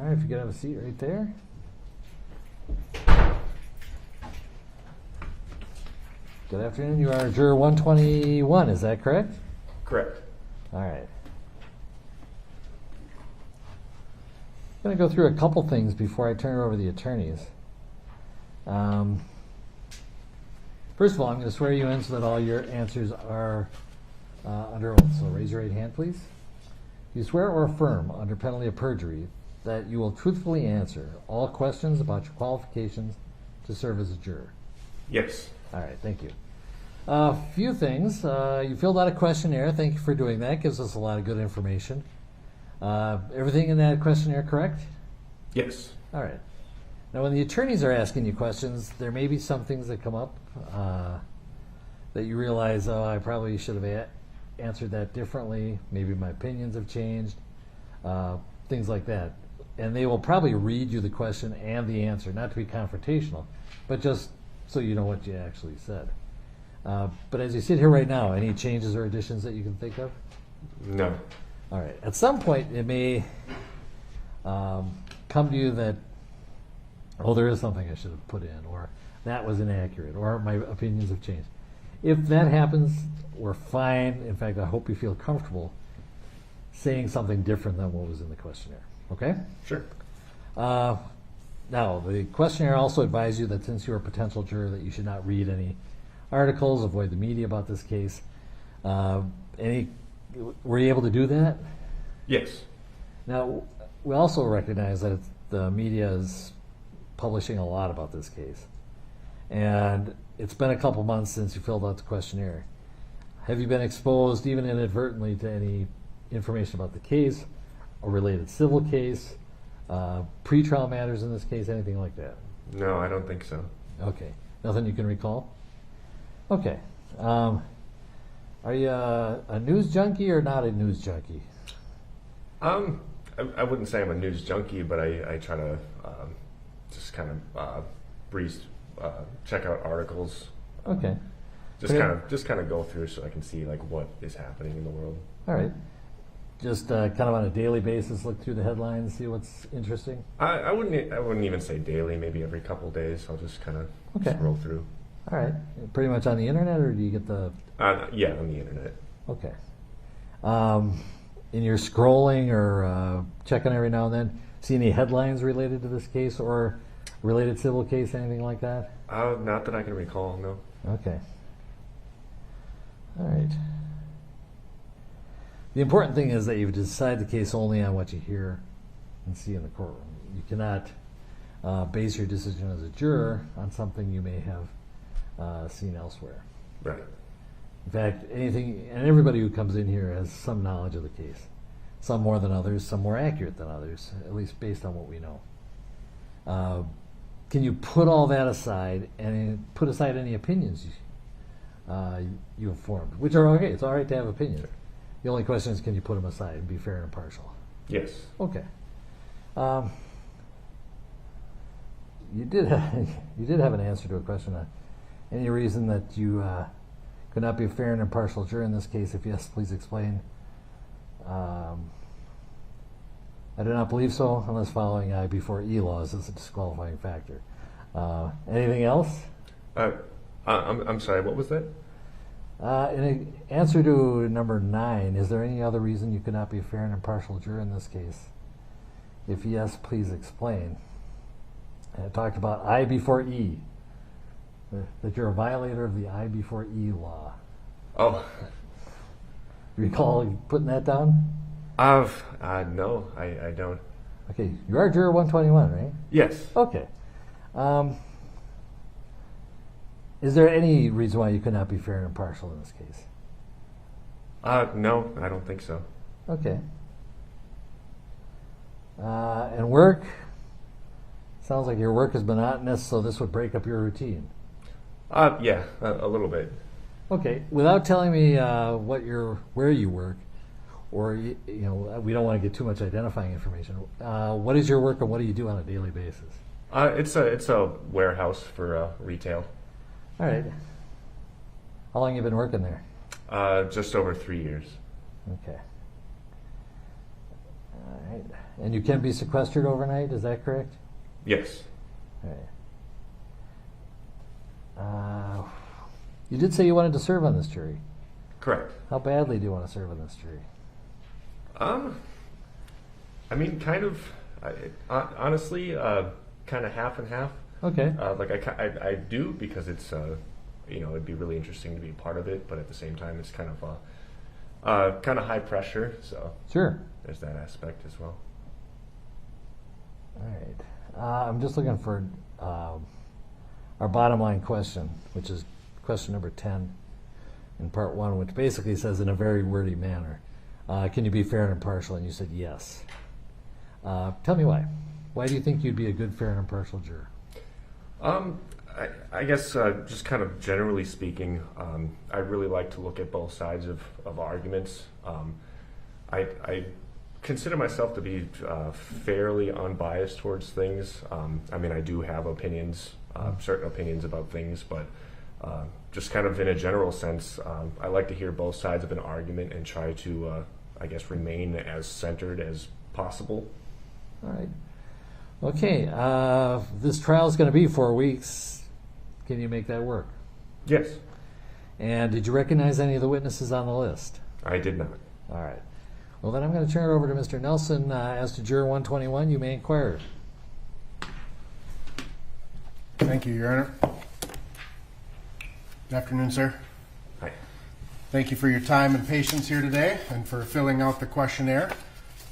All right, if you could have a seat right there. Good afternoon. You are Juror 121, is that correct? Correct. All right. I'm going to go through a couple things before I turn it over to the attorneys. First of all, I'm going to swear you in so that all your answers are under oath. So raise your right hand, please. Do you swear or affirm, under penalty of perjury, that you will truthfully answer all questions about your qualifications to serve as a juror? Yes. All right, thank you. A few things. You filled out a questionnaire. Thank you for doing that. Gives us a lot of good information. Everything in that questionnaire correct? Yes. All right. Now, when the attorneys are asking you questions, there may be some things that come up that you realize, oh, I probably should have answered that differently. Maybe my opinions have changed. Things like that. And they will probably read you the question and the answer, not to be confrontational, but just so you know what you actually said. But as you sit here right now, any changes or additions that you can think of? No. All right. At some point, it may come to you that, oh, there is something I should have put in, or that was inaccurate, or my opinions have changed. If that happens, we're fine. In fact, I hope you feel comfortable saying something different than what was in the questionnaire. Okay? Sure. Now, the questionnaire also advised you that since you're a potential juror, that you should not read any articles, avoid the media about this case. Were you able to do that? Yes. Now, we also recognize that the media is publishing a lot about this case. And it's been a couple months since you filled out the questionnaire. Have you been exposed, even inadvertently, to any information about the case, a related civil case, pretrial matters in this case, anything like that? No, I don't think so. Okay. Nothing you can recall? Okay. Are you a news junkie or not a news junkie? I wouldn't say I'm a news junkie, but I try to just kind of check out articles. Okay. Just kind of go through so I can see like what is happening in the world. All right. Just kind of on a daily basis, look through the headlines, see what's interesting. I wouldn't even say daily. Maybe every couple of days, I'll just kind of scroll through. All right. Pretty much on the internet, or do you get the? Yeah, on the internet. Okay. In your scrolling or checking every now and then, see any headlines related to this case or related civil case, anything like that? Not that I can recall. No. Okay. All right. The important thing is that you decide the case only on what you hear and see in the courtroom. You cannot base your decision as a juror on something you may have seen elsewhere. Right. In fact, everybody who comes in here has some knowledge of the case. Some more than others, some more accurate than others, at least based on what we know. Can you put all that aside and put aside any opinions you have formed, which are okay. It's all right to have opinions. The only question is, can you put them aside and be fair and impartial? Yes. Okay. You did have an answer to a question. Any reason that you could not be a fair and impartial juror in this case? If yes, please explain. I do not believe so, unless following I before E laws is a disqualifying factor. Anything else? I'm sorry, what was that? In answer to number 9, is there any other reason you could not be a fair and impartial juror in this case? If yes, please explain. And it talked about I before E, that you're a violator of the I before E law. Oh. Recall putting that down? No, I don't. Okay, you are Juror 121, right? Yes. Okay. Is there any reason why you could not be fair and impartial in this case? No, I don't think so. Okay. And work? Sounds like your work is monotonous, so this would break up your routine. Yeah, a little bit. Okay. Without telling me where you work, or we don't want to get too much identifying information. What is your work and what do you do on a daily basis? It's a warehouse for retail. All right. How long have you been working there? Just over 3 years. Okay. All right. And you can be sequestered overnight, is that correct? Yes. All right. You did say you wanted to serve on this jury. Correct. How badly do you want to serve on this jury? I mean, kind of, honestly, kind of half and half. Okay. Like I do because it's, it'd be really interesting to be a part of it, but at the same time, it's kind of high pressure. So Sure. there's that aspect as well. All right. I'm just looking for our bottom line question, which is question number 10 in part 1, which basically says in a very wordy manner, can you be fair and impartial? And you said yes. Tell me why. Why do you think you'd be a good, fair, and impartial juror? I guess just kind of generally speaking, I really like to look at both sides of arguments. I consider myself to be fairly unbiased towards things. I mean, I do have opinions, certain opinions about things, but just kind of in a general sense, I like to hear both sides of an argument and try to, I guess, remain as centered as possible. All right. Okay. This trial is going to be 4 weeks. Can you make that work? Yes. And did you recognize any of the witnesses on the list? I did not. All right. Well, then I'm going to turn it over to Mr. Nelson. As to Juror 121, you may inquire. Thank you, Your Honor. Good afternoon, sir. Hi. Thank you for your time and patience here today and for filling out the questionnaire.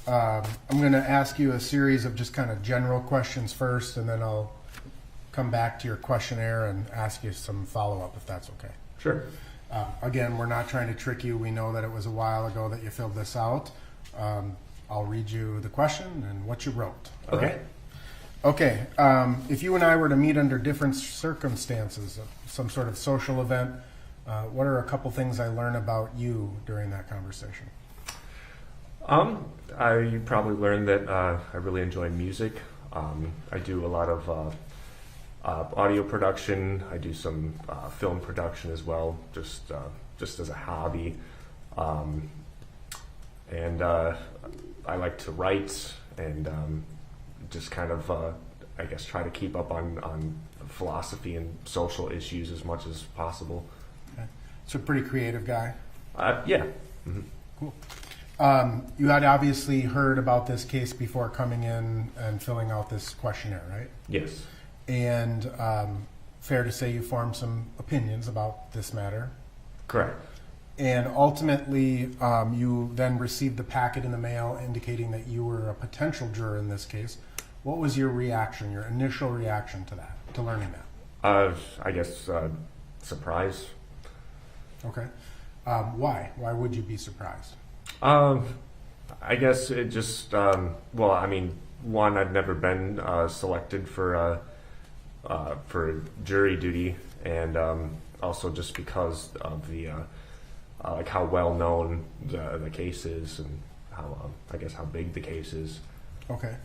I'm going to ask you a series of just kind of general questions first, and then I'll come back to your questionnaire and ask you some follow-up, if that's okay. Sure. Again, we're not trying to trick you. We know that it was a while ago that you filled this out. I'll read you the question and what you wrote. All Okay. right? Okay. If you and I were to meet under different circumstances, some sort of social event, what are a couple things I learn about you during that conversation? I probably learned that I really enjoy music. I do a lot of audio production. I do some film production as well, just as a hobby. And I like to write and just kind of, I guess, try to keep up on philosophy and social issues as much as possible. Okay. So a pretty creative guy. Yeah. Mm-hmm. Cool. You had obviously heard about this case before coming in and filling out this questionnaire, right? Yes. And fair to say you formed some opinions about this matter. Correct. And ultimately, you then received the packet in the mail indicating that you were a potential juror in this case. What was your reaction, your initial reaction to that, to learning that? I guess surprise. Okay. Why? Why would you be surprised? I guess it just, well, I mean, one, I've never been selected for jury duty, and also just because of the like how well known the case is and how I guess how big the case is. Okay.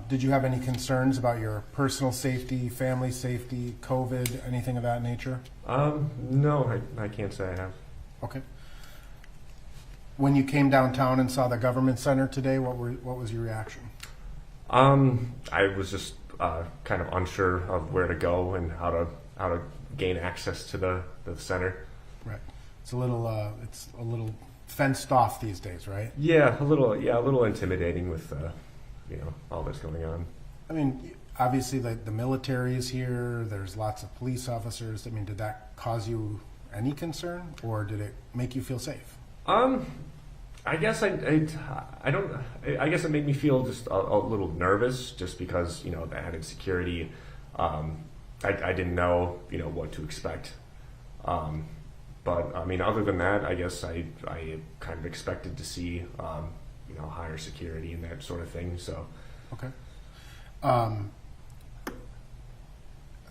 Did you have any concerns about your personal safety, family safety, COVID, anything of that nature? No, I can't say I have. Okay. When you came downtown and saw the government center today, what was your reaction? I was just kind of unsure of where to go and how to gain access to the center. Right. It's a little fenced off these days, right? Yeah, a little intimidating with all this going on. I mean, obviously the military is here. There's lots of police officers. I mean, did that cause you any concern, or did it make you feel safe? I guess I don't. I guess it made me feel just a little nervous, just because the added security. I didn't know what to expect. But I mean, other than that, I guess I kind of expected to see higher security and that sort of thing. So. Okay.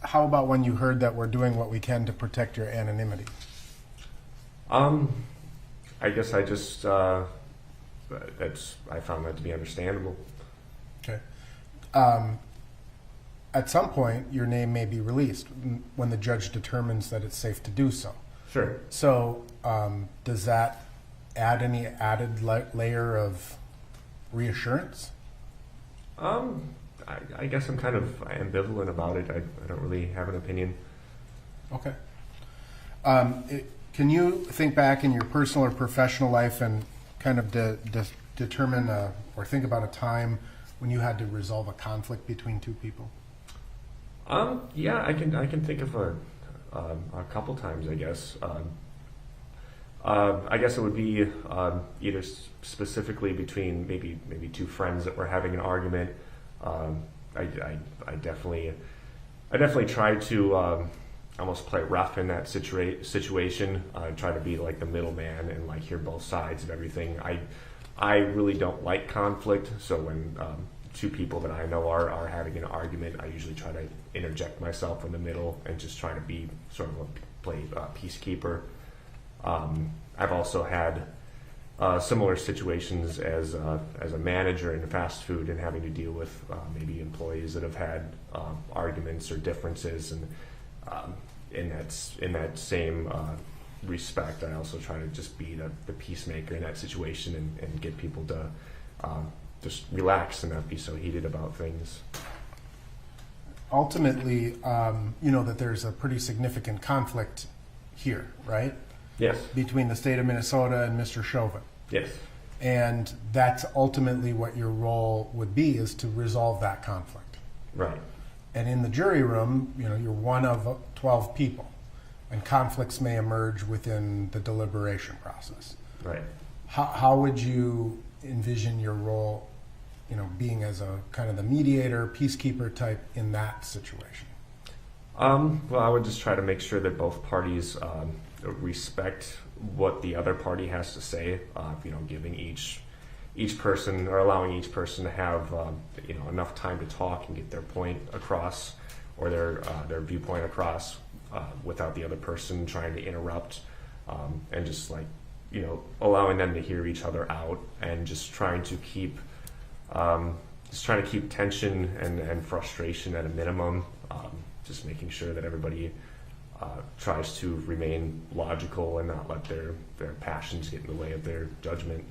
How about when you heard that we're doing what we can to protect your anonymity? I guess I just I found that to be understandable. Okay. At some point, your name may be released when the judge determines that it's safe to do so. Sure. So, does that add any added layer of reassurance? I guess I'm kind of ambivalent about it. I don't really have an opinion. Okay. Can you think back in your personal or professional life and kind of determine or think about a time when you had to resolve a conflict between two people? Yeah, I can think of a couple times, I guess. I guess it would be either specifically between maybe two friends that were having an argument. I definitely tried to almost play rough in that situation. Try to be like the middleman and like hear both sides of everything. I really don't like conflict, so when two people that I know are having an argument, I usually try to interject myself in the middle and just try to be sort of play peacekeeper. I've also had similar situations as a manager in fast food and having to deal with maybe employees that have had arguments or differences, and in that same respect, I also try to just be the peacemaker in that situation and get people to just relax and not be so heated about things. Ultimately, you know that there's a pretty significant conflict here, right? Yes. Between the state of Minnesota and Mr. Chauvin. Yes. And that's ultimately what your role would be, is to resolve that conflict. Right. And in the jury room, you know, you're one of 12 people, and conflicts may emerge within the deliberation process. Right. How would you envision your role, you know, being as a kind of the mediator, peacekeeper type in that situation? Well, I would just try to make sure that both parties respect what the other party has to say. You know, giving each person, or allowing each person to have you know, enough time to talk and get their point across, or their viewpoint across, without the other person trying to interrupt, and just like, you know, allowing them to hear each other out, and just trying to keep tension and frustration at a minimum. Just making sure that everybody tries to remain logical and not let their passions get in the way of their judgment.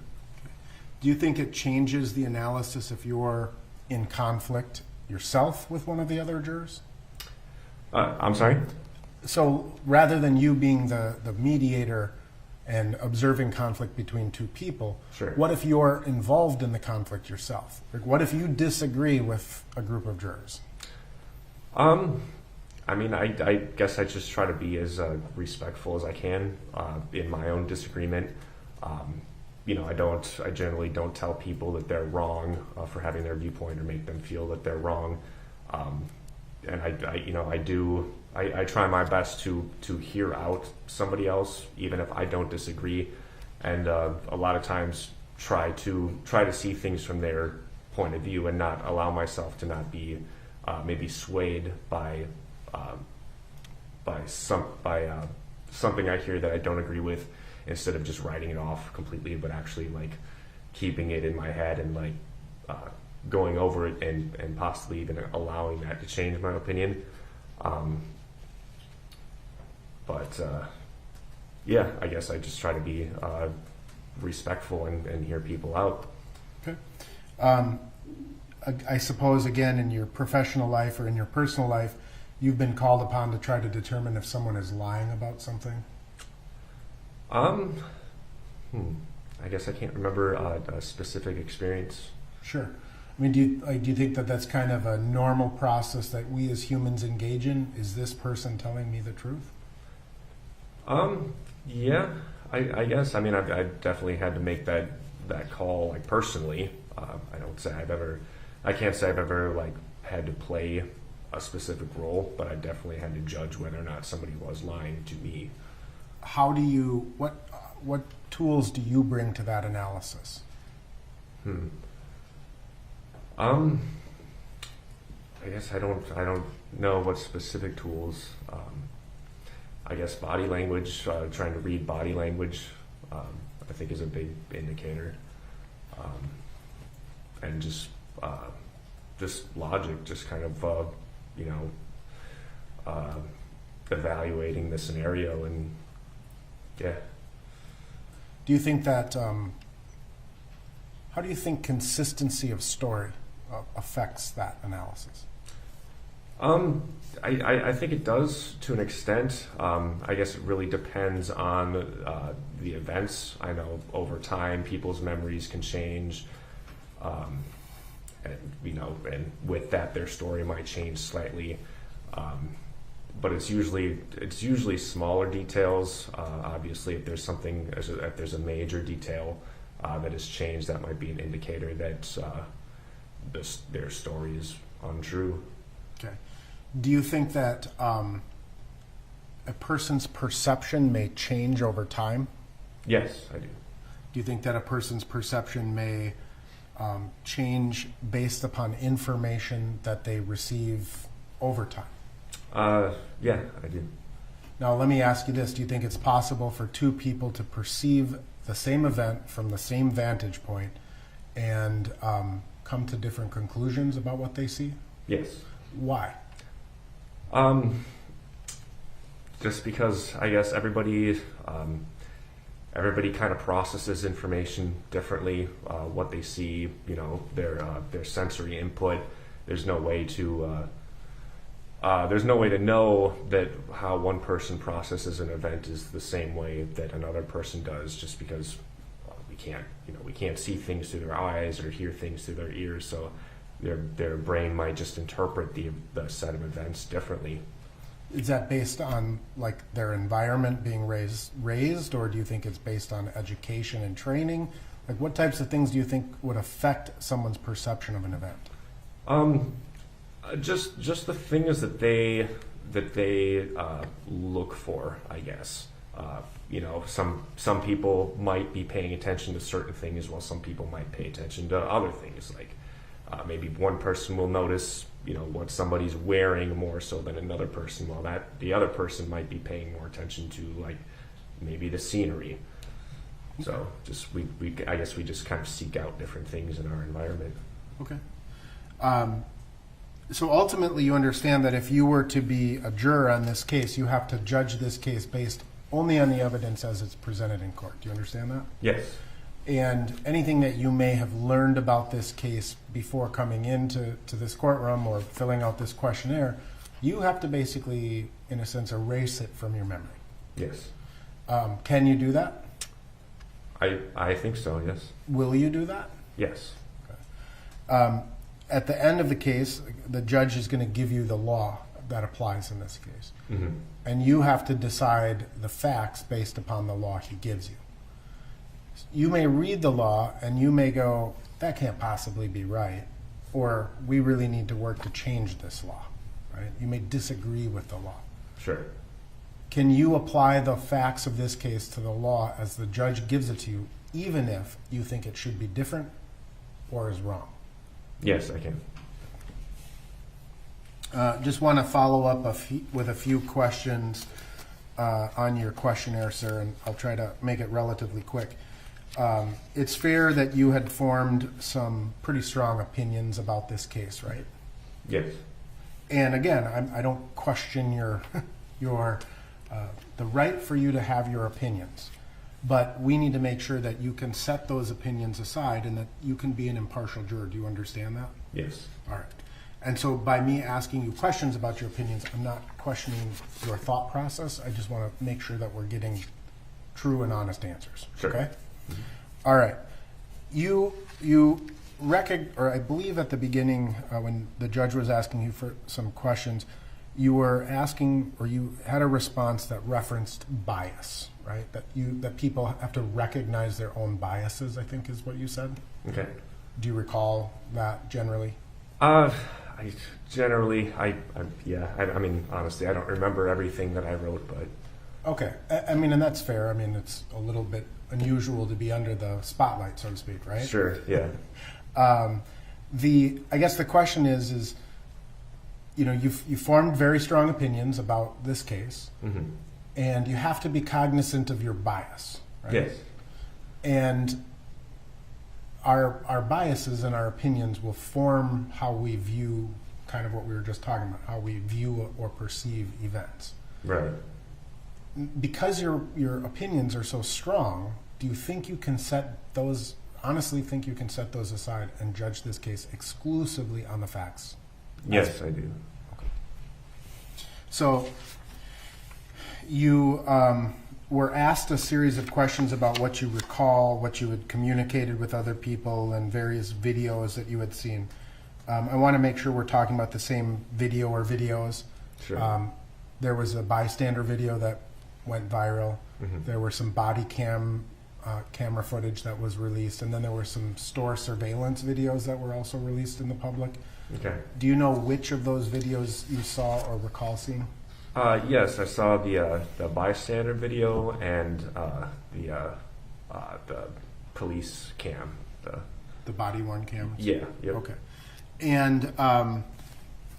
Do you think it changes the analysis if you're in conflict yourself with one of the other jurors? I'm sorry? So rather than you being the mediator and observing conflict between two people, Sure. What if you're involved in the conflict yourself? Like, what if you disagree with a group of jurors? I mean, I guess I just try to be as respectful as I can in my own disagreement. You know, I generally don't tell people that they're wrong for having their viewpoint, or make them feel that they're wrong. And I try my best to hear out somebody else, even if I don't disagree, and a lot of times try to see things from their point of view, and not allow myself to not be maybe swayed by something I hear that I don't agree with, instead of just writing it off completely, but actually like keeping it in my head and like going over it and possibly even allowing that to change my opinion. Yeah, I guess I just try to be respectful and hear people out. Okay. I suppose, again, in your professional life or in your personal life, you've been called upon to try to determine if someone is lying about something? I guess I can't remember a specific experience. Sure. I mean, do you think that that's kind of a normal process that we as humans engage in? Is this person telling me the truth? Yeah, I guess. I mean, I've definitely had to make that call, like, personally. I can't say I've ever like had to play a specific role, but I definitely had to judge whether or not somebody was lying to me. How do you, what tools do you bring to that analysis? I guess I don't know what specific tools. I guess body language, trying to read body language, I think is a big indicator. And just logic, just kind of, evaluating the scenario, and yeah. Do you think that, how do you think consistency of story affects that analysis? I think it does to an extent. I guess it really depends on the events. I know over time people's memories can change, and with that their story might change slightly. But it's usually smaller details. Obviously, if there's a major detail that has changed, that might be an indicator that their story is untrue. Okay. Do you think that a person's perception may change over time? Yes, I do. Do you think that a person's perception may change based upon information that they receive over time? Yeah, I do. Now, let me ask you this. Do you think it's possible for two people to perceive the same event from the same vantage point and come to different conclusions about what they see? Yes. Why? Just because I guess everybody kind of processes information differently. What they see, their sensory input. There's no way to know that how one person processes an event is the same way that another person does, just because we can't see things through their eyes or hear things through their ears. So their brain might just interpret the set of events differently. Is that based on like their environment being raised, or do you think it's based on education and training? Like, what types of things do you think would affect someone's perception of an event? Just the things that they look for, I guess. Some people might be paying attention to certain things, while some people might pay attention to other things. Like maybe one person will notice, what somebody's wearing more so than another person, while the other person might be paying more attention to like maybe the scenery. So I guess we just kind of seek out different things in our environment. Okay. So ultimately, you understand that if you were to be a juror on this case, you have to judge this case based only on the evidence as it's presented in court. Do you understand that? Yes. And anything that you may have learned about this case before coming into this courtroom or filling out this questionnaire, you have to basically, in a sense, erase it from your memory. Yes. Can you do that? I think so, yes. Will you do that? Yes. Okay. At the end of the case, the judge is going to give you the law that applies in this case. Mm-hmm. And you have to decide the facts based upon the law he gives you. You may read the law and you may go, that can't possibly be right, or we really need to work to change this law, right? You may disagree with the law. Sure. Can you apply the facts of this case to the law as the judge gives it to you, even if you think it should be different or is wrong? Yes, I can. Just want to follow up with a few questions on your questionnaire, sir, and I'll try to make it relatively quick. It's fair that you had formed some pretty strong opinions about this case, right? Yes. And again, I don't question your the right for you to have your opinions, but we need to make sure that you can set those opinions aside and that you can be an impartial juror. Do you understand that? Yes. All right. And so by me asking you questions about your opinions, I'm not questioning your thought process. I just want to make sure that we're getting true and honest answers. Sure. Okay? Mm-hmm. All right. You I believe at the beginning when the judge was asking you for some questions, you were asking, or you had a response that referenced bias, right? That people have to recognize their own biases, I think is what you said. Okay. Do you recall that generally? I mean, honestly, I don't remember everything that I wrote, but. Okay. I mean, and that's fair. I mean, it's a little bit unusual to be under the spotlight, so to speak, right? Sure, yeah. I guess the question is, you formed very strong opinions about this case, mm-hmm. and you have to be cognizant of your bias, right? Yes. And our biases and our opinions will form how we view kind of what we were just talking about, how we view or perceive events. Right. Because your opinions are so strong, do you think you can set those honestly think you can set those aside and judge this case exclusively on the facts? Yes, I do. So you were asked a series of questions about what you recall, what you had communicated with other people, and various videos that you had seen. I want to make sure we're talking about the same video or videos. Sure. There was a bystander video that went viral. Mhm. There were some body camera footage that was released, and then there were some store surveillance videos that were also released in the public. Okay. Do you know which of those videos you saw or recall seeing? Yes, I saw the bystander video and the police cam. The body-worn cameras? Yeah. Yep. Okay. And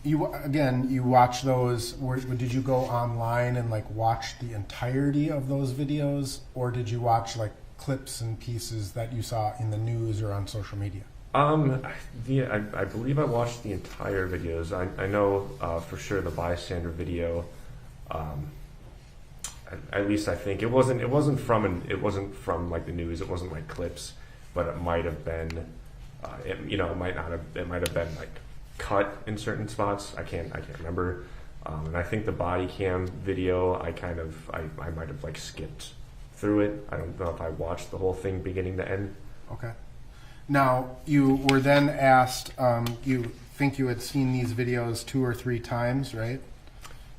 you watch those. Did you go online and like watch the entirety of those videos, or did you watch like clips and pieces that you saw in the news or on social media? I believe I watched the entire videos. I know for sure the bystander video. At least I think it wasn't from like the news. It wasn't like clips, but it might have been. It might have been like cut in certain spots. I can't remember. And I think the body cam video, I might have like skipped through it. I don't know if I watched the whole thing beginning to end. Okay. Now, you were then asked, you think you had seen these videos 2 or 3 times, right?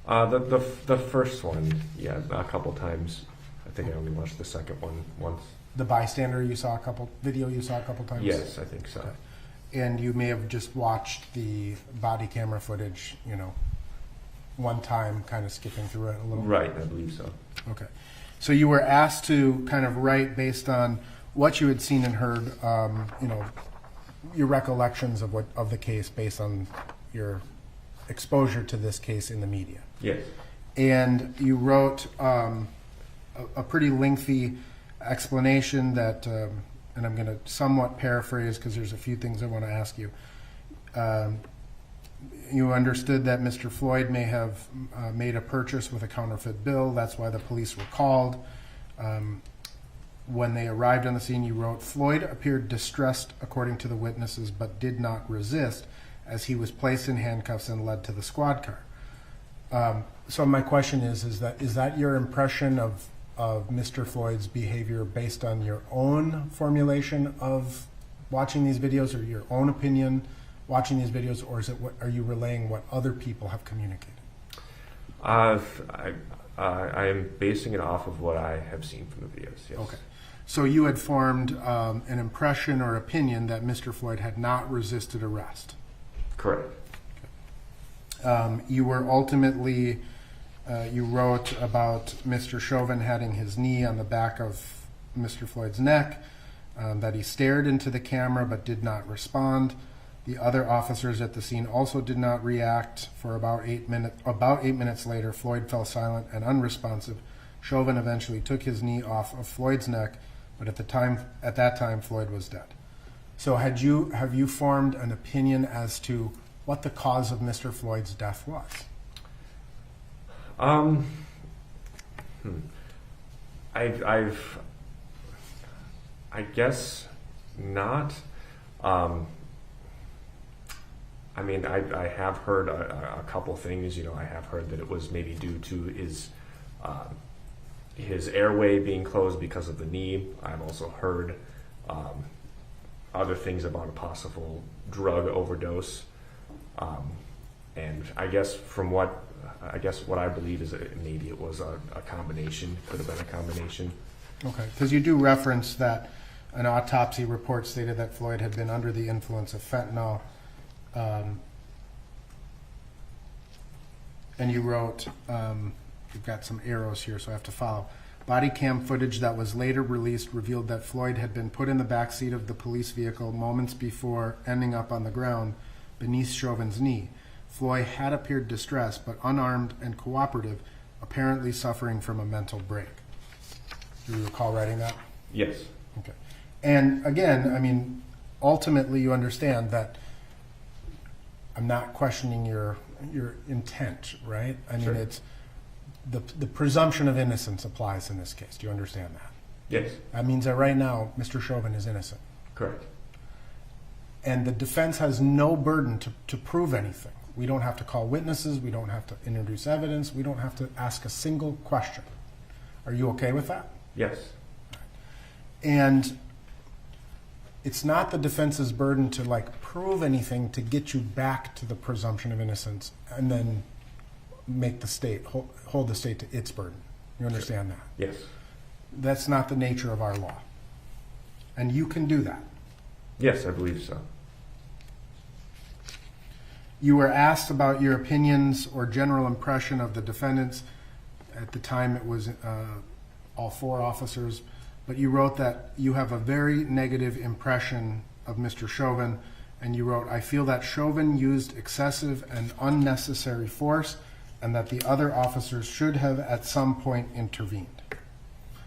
The first one, yeah, a couple times. I think I only watched the second one once. The bystander you saw a couple times? Yes, I think so. Okay. And you may have just watched the body camera footage, one time, kind of skipping through it a little. Right, I believe so. Okay. So you were asked to kind of write based on what you had seen and heard, your recollections of the case based on your exposure to this case in the media. Yes. And you wrote a pretty lengthy explanation that, and I'm going to somewhat paraphrase because there's a few things I want to ask you. You understood that Mr. Floyd may have made a purchase with a counterfeit bill. That's why the police were called. When they arrived on the scene, you wrote, Floyd appeared distressed, according to the witnesses, but did not resist as he was placed in handcuffs and led to the squad car. So my question is that your impression of Mr. Floyd's behavior based on your own formulation of watching these videos, or your own opinion watching these videos, or are you relaying what other people have communicated? I am basing it off of what I have seen from the videos, yes. Okay. So you had formed an impression or opinion that Mr. Floyd had not resisted arrest. Correct. You were ultimately, you wrote about Mr. Chauvin having his knee on the back of Mr. Floyd's neck, that he stared into the camera but did not respond. The other officers at the scene also did not react. For about 8 minutes later, Floyd fell silent and unresponsive. Chauvin eventually took his knee off of Floyd's neck, but at that time, Floyd was dead. So have you formed an opinion as to what the cause of Mr. Floyd's death was? I guess not. I have heard a couple things. I have heard that it was maybe due to his airway being closed because of the knee. I've also heard other things about a possible drug overdose. And I guess what I believe is that maybe it was a combination. Could have been a combination. Okay, because you do reference that an autopsy report stated that Floyd had been under the influence of fentanyl. And you wrote, you've got some arrows here, so I have to follow. Body cam footage that was later released revealed that Floyd had been put in the back seat of the police vehicle moments before ending up on the ground beneath Chauvin's knee. Floyd had appeared distressed, but unarmed and cooperative, apparently suffering from a mental break. Do you recall writing that? Yes. Okay. And again, ultimately you understand that I'm not questioning your intent, right? Sure. It's the presumption of innocence applies in this case. Do you understand that? Yes. That means that right now Mr. Chauvin is innocent. Correct. And the defense has no burden to prove anything. We don't have to call witnesses. We don't have to introduce evidence. We don't have to ask a single question. Are you okay with that? Yes. And it's not the defense's burden to like prove anything to get you back to the presumption of innocence and then make the state, hold the state to its burden. You understand that? Yes. That's not the nature of our law. And you can do that. Yes, I believe so. You were asked about your opinions or general impression of the defendants. At the time, it was all 4 officers. But you wrote that you have a very negative impression of Mr. Chauvin. And you wrote, I feel that Chauvin used excessive and unnecessary force and that the other officers should have at some point intervened.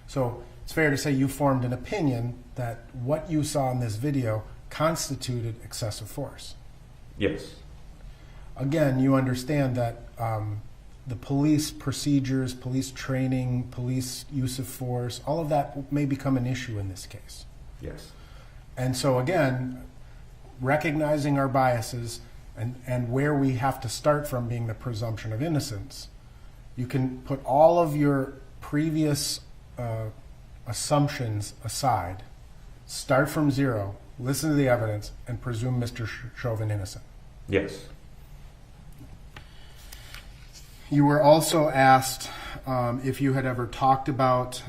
So it's fair to say you formed an opinion that what you saw in this video constituted excessive force. Yes. Again, you understand that the police procedures, police training, police use of force, all of that may become an issue in this case. Yes. And so again, recognizing our biases and where we have to start from being the presumption of innocence, you can put all of your previous assumptions aside, start from zero, listen to the evidence, and presume Mr. Chauvin innocent. Yes. You were also asked if you had ever talked about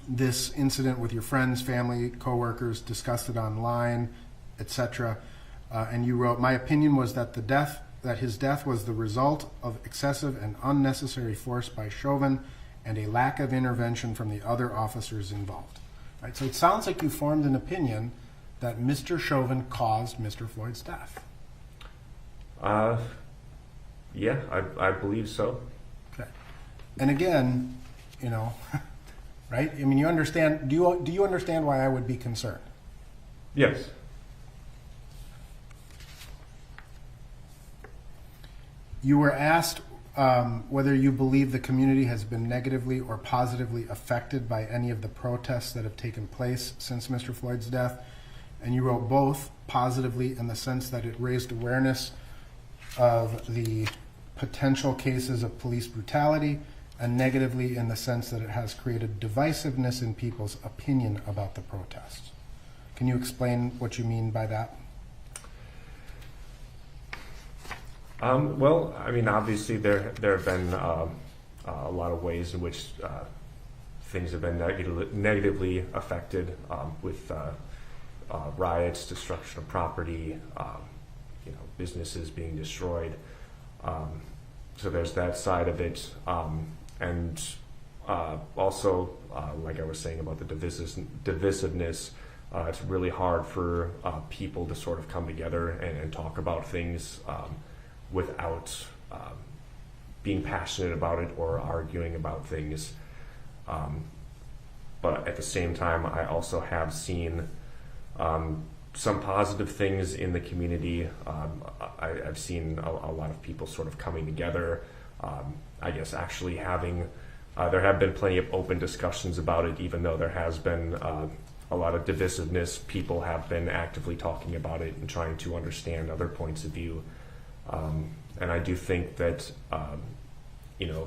this incident with your friends, family, coworkers, discussed it online, etc. And you wrote, my opinion was that his death was the result of excessive and unnecessary force by Chauvin and a lack of intervention from the other officers involved. Right? So it sounds like you formed an opinion that Mr. Chauvin caused Mr. Floyd's death. Yeah, I believe so. Okay. And again, you know, right? I mean, you understand, do you understand why I would be concerned? Yes. You were asked whether you believe the community has been negatively or positively affected by any of the protests that have taken place since Mr. Floyd's death. And you wrote both positively in the sense that it raised awareness of the potential cases of police brutality, and negatively in the sense that it has created divisiveness in people's opinion about the protests. Can you explain what you mean by that? Well, I mean, obviously there have been a lot of ways in which things have been negatively affected with riots, destruction of property, businesses being destroyed. So there's that side of it, and also, like I was saying about the divisiveness, it's really hard for people to sort of come together and talk about things without being passionate about it or arguing about things. But at the same time, I also have seen some positive things in the community. I've seen a lot of people sort of coming together. I guess actually having, there have been plenty of open discussions about it, even though there has been a lot of divisiveness. People have been actively talking about it and trying to understand other points of view. And I do think that,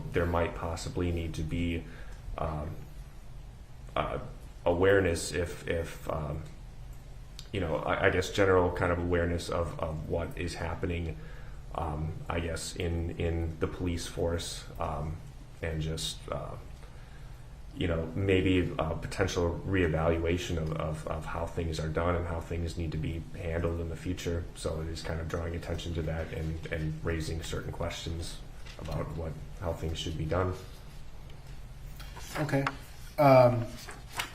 there might possibly need to be awareness if I guess general kind of awareness of what is happening, I guess, in the police force, and just, maybe a potential reevaluation of how things are done and how things need to be handled in the future. So it is kind of drawing attention to that and raising certain questions about how things should be done. Okay.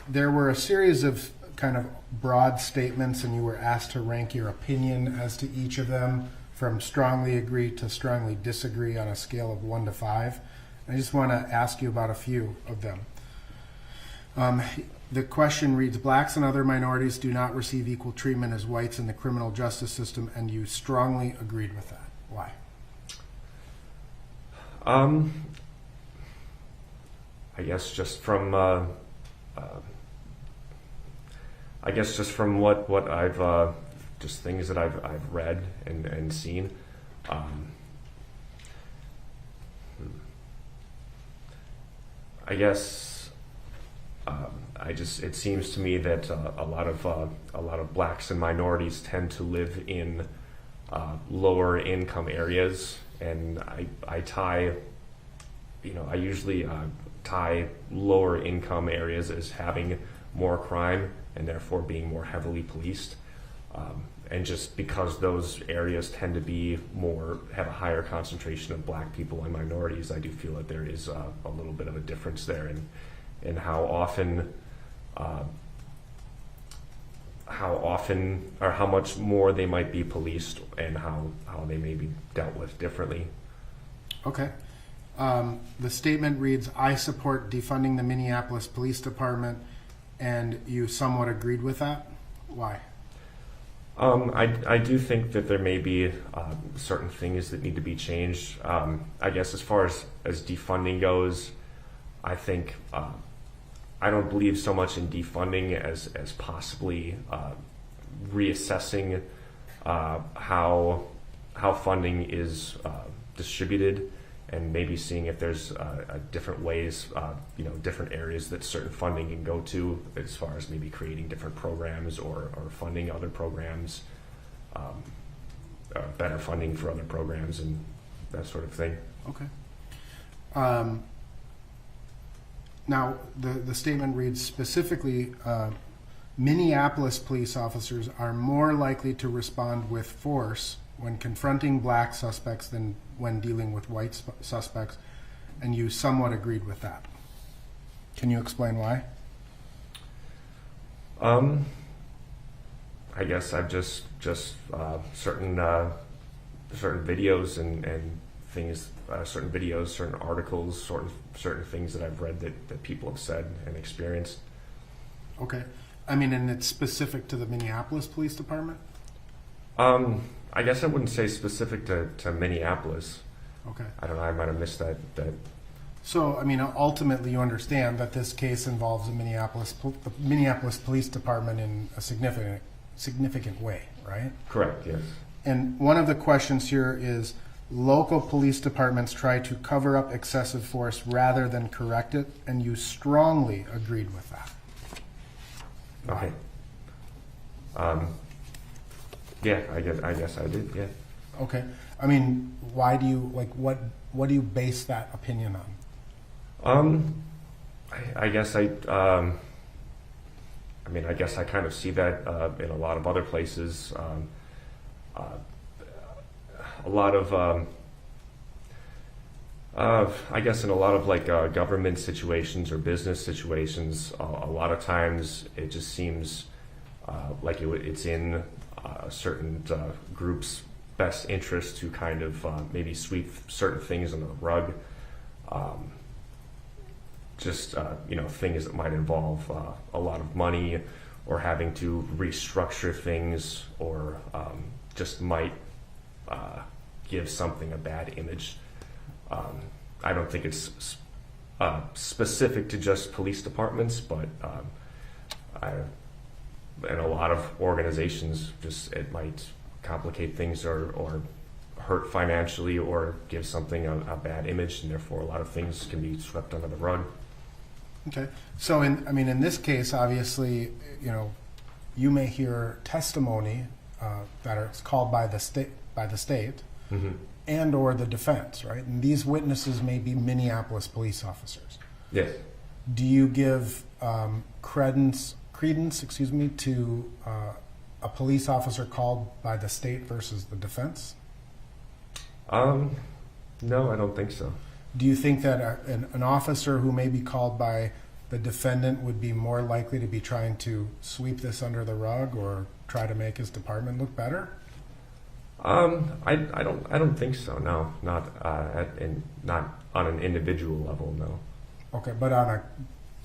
There were a series of kind of broad statements, and you were asked to rank your opinion as to each of them from strongly agree to strongly disagree on a scale of 1 to 5. I just want to ask you about a few of them. The question reads, blacks and other minorities do not receive equal treatment as whites in the criminal justice system, and you strongly agreed with that. Why? I guess just from I guess just from what I've just things that I've read and seen. I guess it seems to me that a lot of blacks and minorities tend to live in lower income areas, and I usually tie lower income areas as having more crime and therefore being more heavily policed. And just because those areas tend to have a higher concentration of black people and minorities, I do feel that there is a little bit of a difference there in how often or how much more they might be policed and how they may be dealt with differently. Okay. The statement reads, I support defunding the Minneapolis Police Department, and you somewhat agreed with that? Why? I do think that there may be certain things that need to be changed. I guess as far as defunding goes, I think I don't believe so much in defunding as possibly reassessing how funding is distributed, and maybe seeing if there's different ways, different areas that certain funding can go to, as far as maybe creating different programs or funding other programs, better funding for other programs and that sort of thing. Okay. Now, the statement reads specifically, Minneapolis police officers are more likely to respond with force when confronting black suspects than when dealing with white suspects, and you somewhat agreed with that. Can you explain why? I guess I've just certain videos and things, certain videos, certain articles, certain things that I've read that people have said and experienced. Okay. I mean, and it's specific to the Minneapolis Police Department? I guess I wouldn't say specific to Minneapolis. Okay. I don't know, I might have missed that. So, I mean, ultimately you understand that this case involves the Minneapolis Police Department in a significant way, right? Correct, yes. And one of the questions here is, local police departments try to cover up excessive force rather than correct it, and you strongly agreed with that. Okay. Yeah, I guess I did, yeah. Okay. I mean, why do you, what do you base that opinion on? I guess I kind of see that in a lot of other places. A lot of, I guess in a lot of government situations or business situations, a lot of times it just seems like it's in a certain group's best interest to kind of maybe sweep certain things under the rug. Things that might involve a lot of money, or having to restructure things, or just might give something a bad image. I don't think it's specific to just police departments, but in a lot of organizations, just it might complicate things or hurt financially or give something a bad image, and therefore a lot of things can be swept under the rug. Okay. So, in this case, obviously, you may hear testimony that is called by the state, Mm-hmm. and or the defense, right? And these witnesses may be Minneapolis police officers. Yes. Do you give credence, to a police officer called by the state versus the defense? No, I don't think so. Do you think that an officer who may be called by the defendant would be more likely to be trying to sweep this under the rug or try to make his department look better? I don't think so. No, not on an individual level. No. Okay, but on a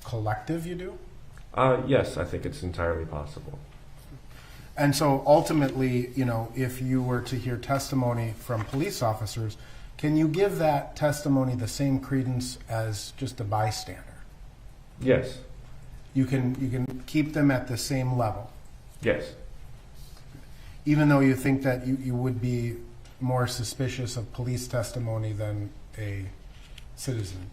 collective, you do? Yes, I think it's entirely possible. And so ultimately, if you were to hear testimony from police officers, can you give that testimony the same credence as just a bystander? Yes. You can keep them at the same level, Yes. even though you think that you would be more suspicious of police testimony than a citizen.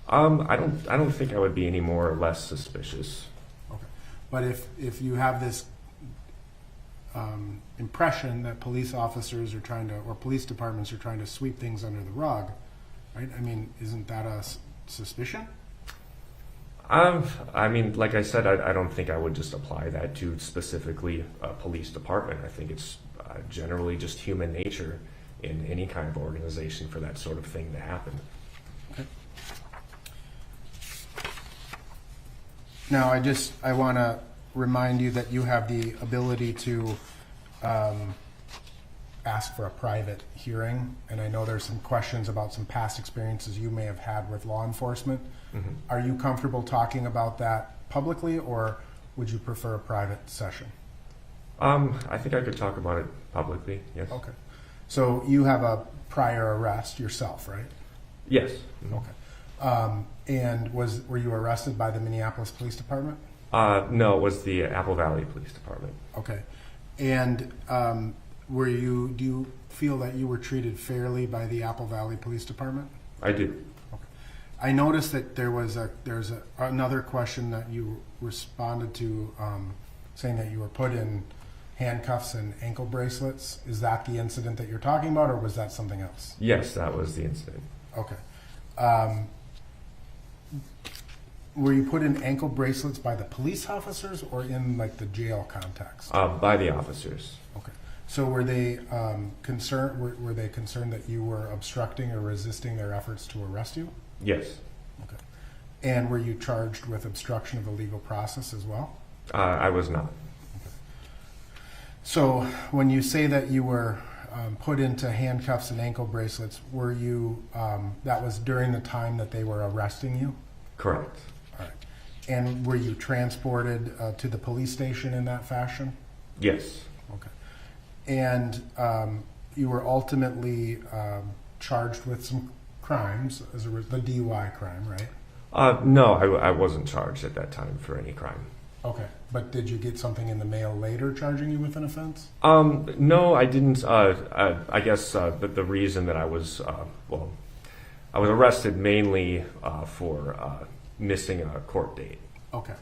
I don't think I would be any more or less suspicious. Okay. But if you have this impression that police officers are trying to, or police departments are trying to sweep things under the rug, right? I mean, isn't that a suspicion? I mean, like I said, I don't think I would just apply that to specifically a police department. I think it's generally just human nature in any kind of organization for that sort of thing to happen. Okay. Now, I want to remind you that you have the ability to ask for a private hearing, and I know there's some questions about some past experiences you may have had with law enforcement. Mm-hmm. Are you comfortable talking about that publicly, or would you prefer a private session? I think I could talk about it publicly, yes. Okay. So you have a prior arrest yourself, right? Yes. Mhm. Okay. And were you arrested by the Minneapolis Police Department? No, it was the Apple Valley Police Department. Okay. And do you feel that you were treated fairly by the Apple Valley Police Department? I do. Okay. I noticed that there's another question that you responded to, saying that you were put in handcuffs and ankle bracelets. Is that the incident that you're talking about, or was that something else? Yes, that was the incident. Okay. Were you put in ankle bracelets by the police officers or in like the jail context? By the officers. Okay. So were they concerned? Were they concerned that you were obstructing or resisting their efforts to arrest you? Yes. Okay. And were you charged with obstruction of the legal process as well? I was not. So when you say that you were put into handcuffs and ankle bracelets, were you? That was during the time that they were arresting you? Correct. All right. And were you transported to the police station in that fashion? Yes. Okay. And you were ultimately charged with some crimes, the DUI crime, right? No, I wasn't charged at that time for any crime. Okay. But did you get something in the mail later charging you with an offense? No, I didn't. I guess the reason that I was arrested mainly for missing a court date. Okay.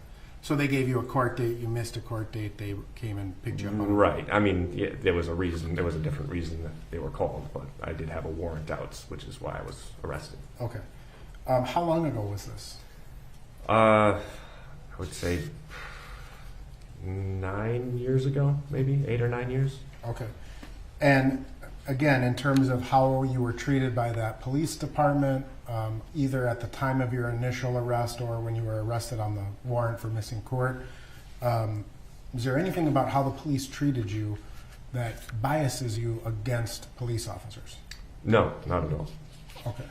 So they gave you a court date, you missed a court date, they came and picked you up on it? Right. I mean, yeah, there was a reason. There was a different reason that they were called, but I did have a warrant out, which is why I was arrested. Okay. How long ago was this? I would say 9 years ago, maybe 8 or 9 years. Okay. And again, in terms of how you were treated by that police department, either at the time of your initial arrest or when you were arrested on the warrant for missing court, is there anything about how the police treated you that biases you against police officers? No, not at all. Okay.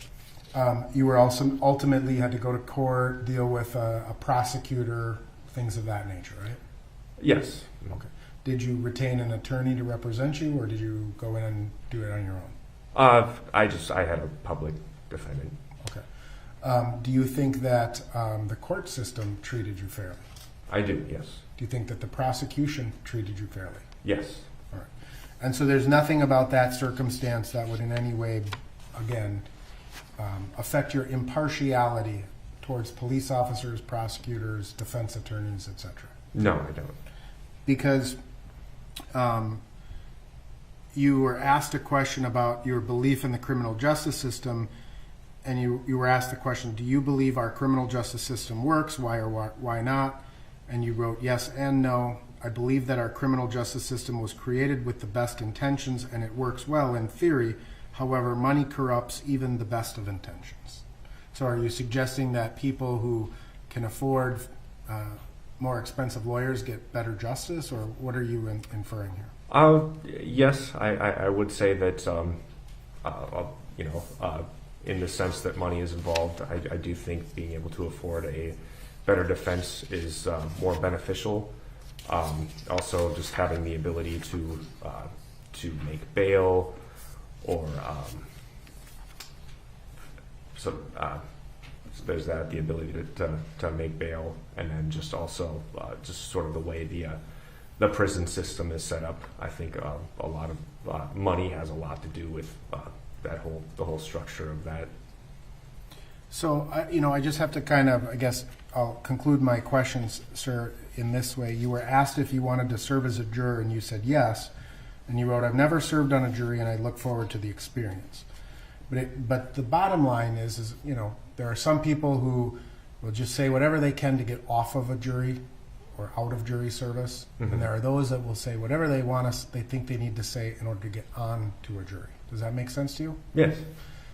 You were also ultimately had to go to court, deal with a prosecutor, things of that nature, right? Yes. Okay. Did you retain an attorney to represent you, or did you go in and do it on your own? I had a public defendant. Okay. Do you think that the court system treated you fairly? I do, yes. Do you think that the prosecution treated you fairly? Yes. All right. And so there's nothing about that circumstance that would in any way, again, affect your impartiality towards police officers, prosecutors, defense attorneys, etc.? No, I don't. Because you were asked a question about your belief in the criminal justice system, and you were asked the question, do you believe our criminal justice system works? Why or why not? And you wrote yes and no. I believe that our criminal justice system was created with the best intentions and it works well in theory. However, money corrupts even the best of intentions. So are you suggesting that people who can afford more expensive lawyers get better justice, or what are you inferring here? Yes, I would say that, in the sense that money is involved, I do think being able to afford a better defense is more beneficial. Also, just having the ability to make bail or So there's that, the ability to make bail, and then just also just sort of the way the prison system is set up. I think a lot of money has a lot to do with the whole structure of that. So, I just have to kind of, I guess, I'll conclude my questions, sir, in this way. You were asked if you wanted to serve as a juror, and you said yes. And you wrote, I've never served on a jury, and I look forward to the experience. But the bottom line is, there are some people who will just say whatever they can to get off of a jury or out of jury service. Mm-hmm. And there are those that will say whatever they think they need to say in order to get on to a jury. Does that make sense to you? Yes.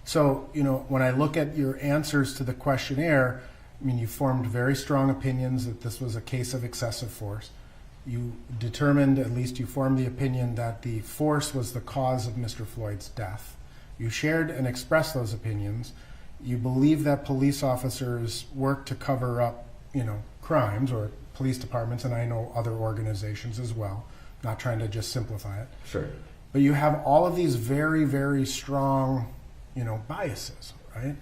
So, when I look at your answers to the questionnaire, you formed very strong opinions that this was a case of excessive force. You determined, at least you formed the opinion, that the force was the cause of Mr. Floyd's death. You shared and expressed those opinions. You believe that police officers work to cover up, crimes, or police departments, and I know other organizations as well, not trying to just simplify it. Sure. But you have all of these very, very strong, biases, right?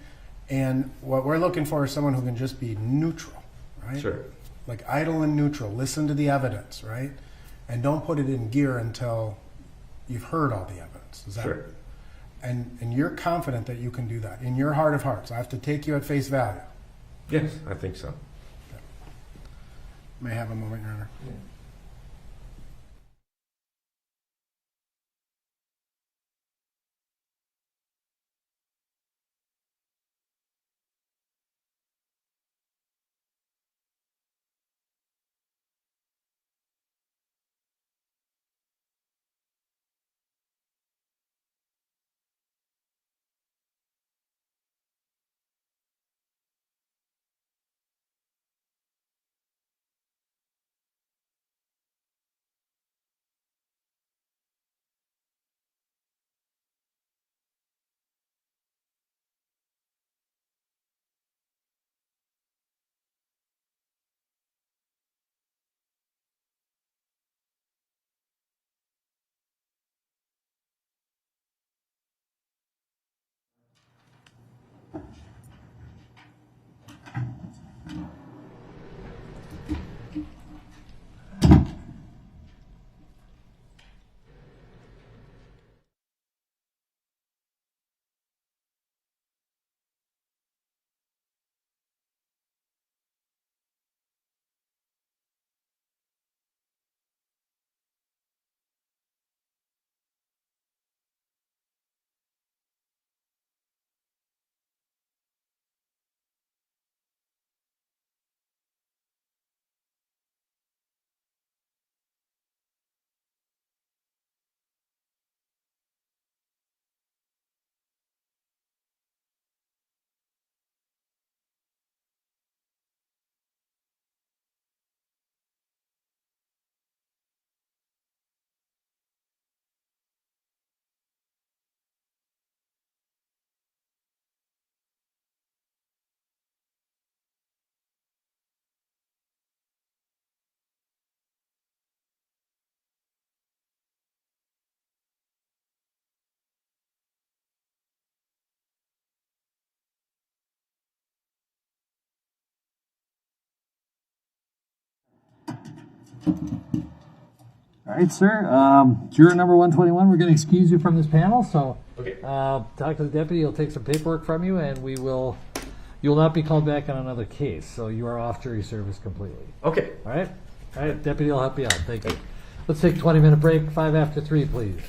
And what we're looking for is someone who can just be neutral, right? Sure. Like idle and neutral, listen to the evidence, right? And don't put it in gear until you've heard all the evidence. Is that Sure. And you're confident that you can do that in your heart of hearts. I have to take you at face value. Yes, I think so. May I have a moment, Your Honor? Yeah. All right, sir. Juror number 121, we're going to excuse you from this panel. So Okay. talk to the deputy. He'll take some paperwork from you, and you will not be called back on another case. So you are off jury service completely. Okay. All right? All right, deputy will help you out. Thank you. Let's take a 20-minute break, 5 after 3, please.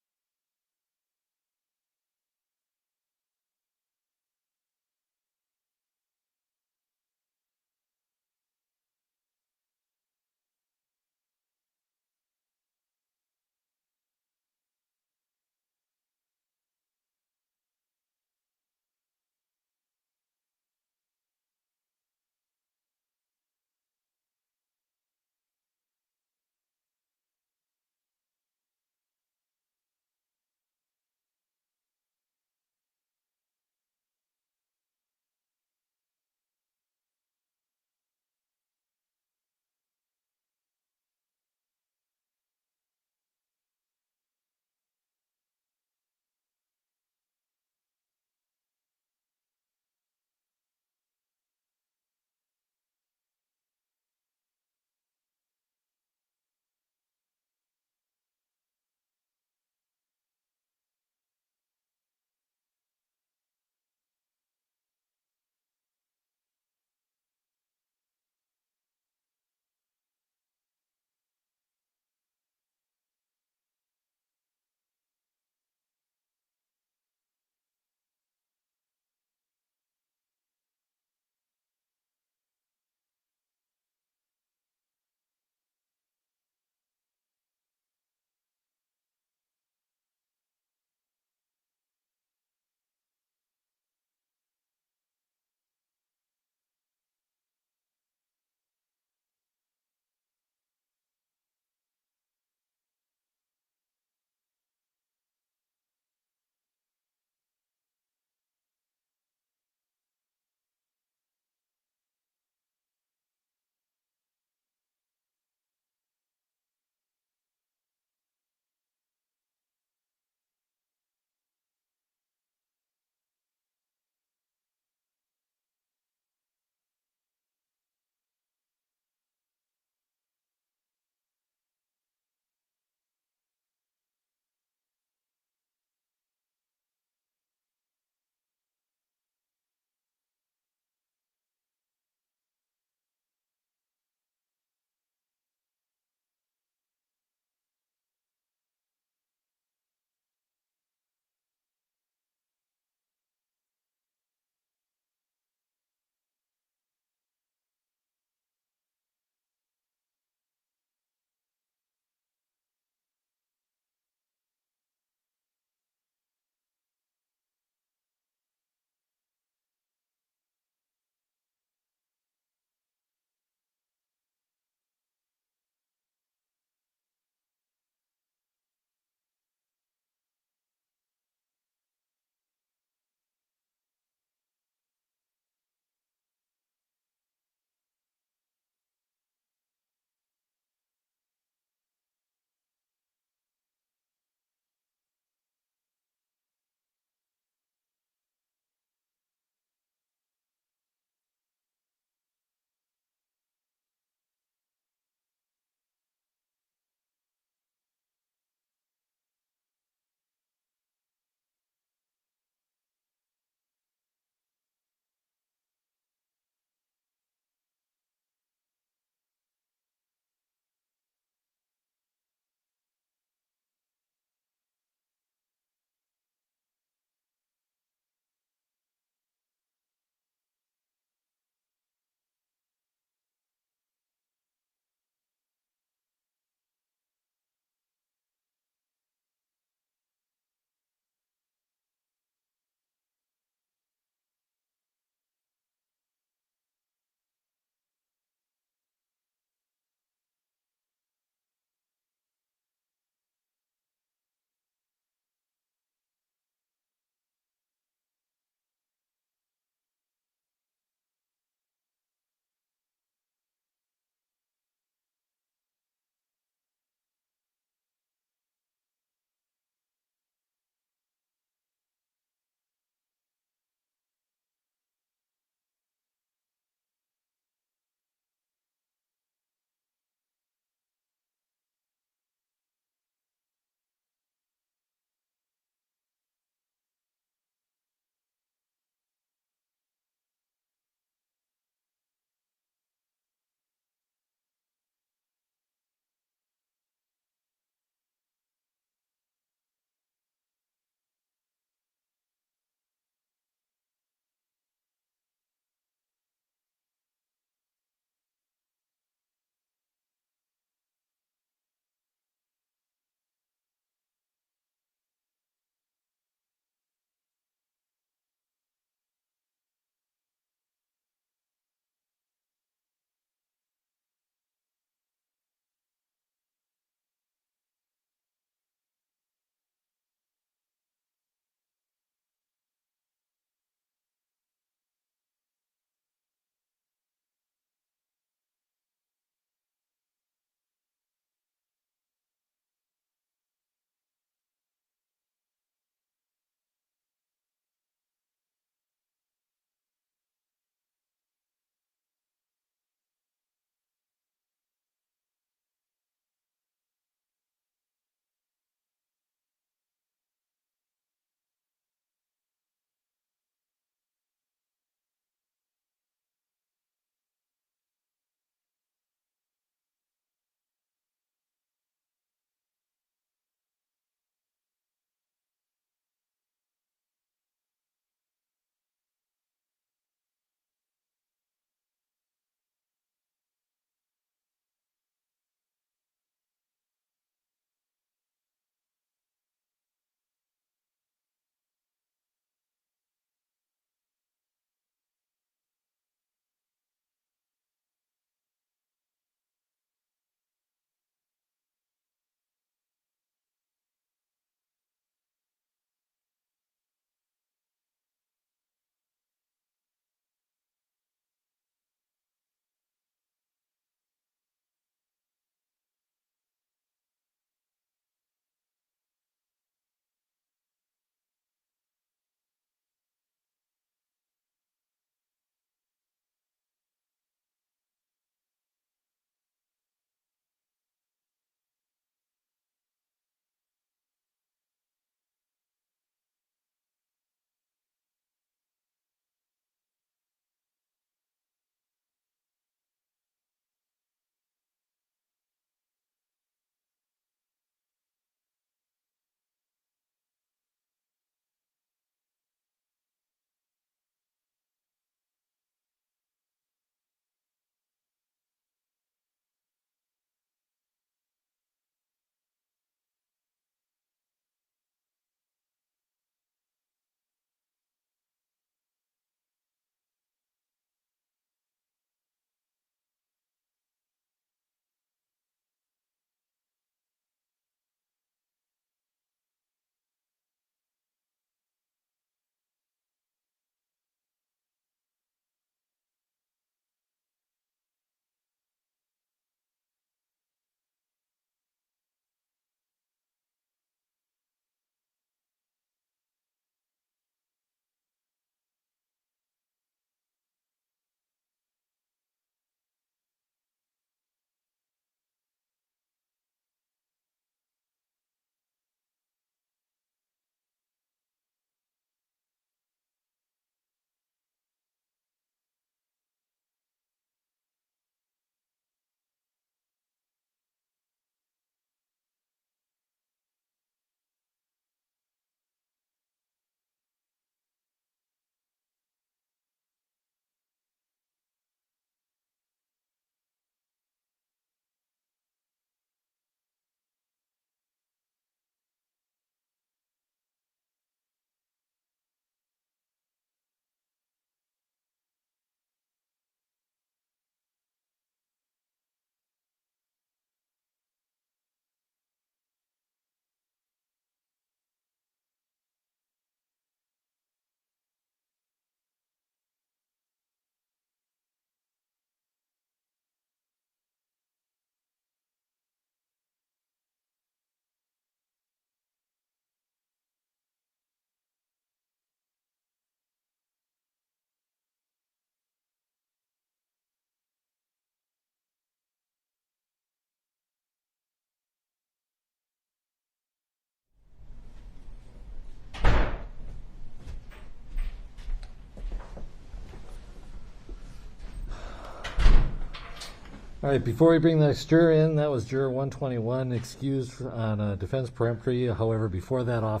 All right, before we bring the next juror in, that was juror 121, excused on a defense peremptory. However, before that on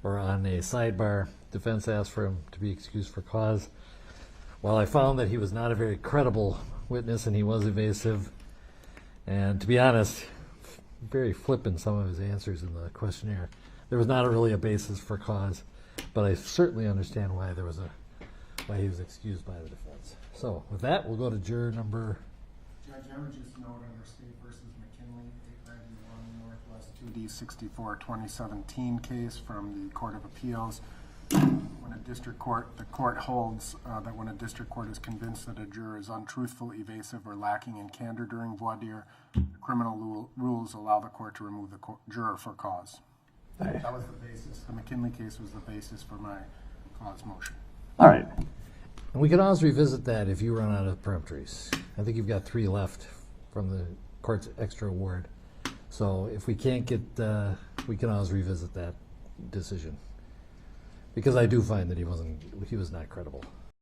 a sidebar, defense asked for him to be excused for cause. While I found that he was not a very credible witness and he was evasive, and to be honest, very flippant some of his answers in the questionnaire, there was not really a basis for cause, but I certainly understand why why he was excused by the defense. So with that, we'll go to juror number. Judge, I would just note under State versus McKinley, 891 Northwest 2D 64 2017 case from the Court of Appeals. When a district court, the court holds that when a district court is convinced that a juror is untruthful, evasive, or lacking in candor during voir dire, the criminal rules allow the court to remove the juror for cause. Right. That was the basis. The McKinley case was the basis for my cause motion. All right. And we can always revisit that if you run out of peremptories. I think you've got 3 left from the court's extra award. So if we can't get, we can always revisit that decision. Because I do find that he was not credible.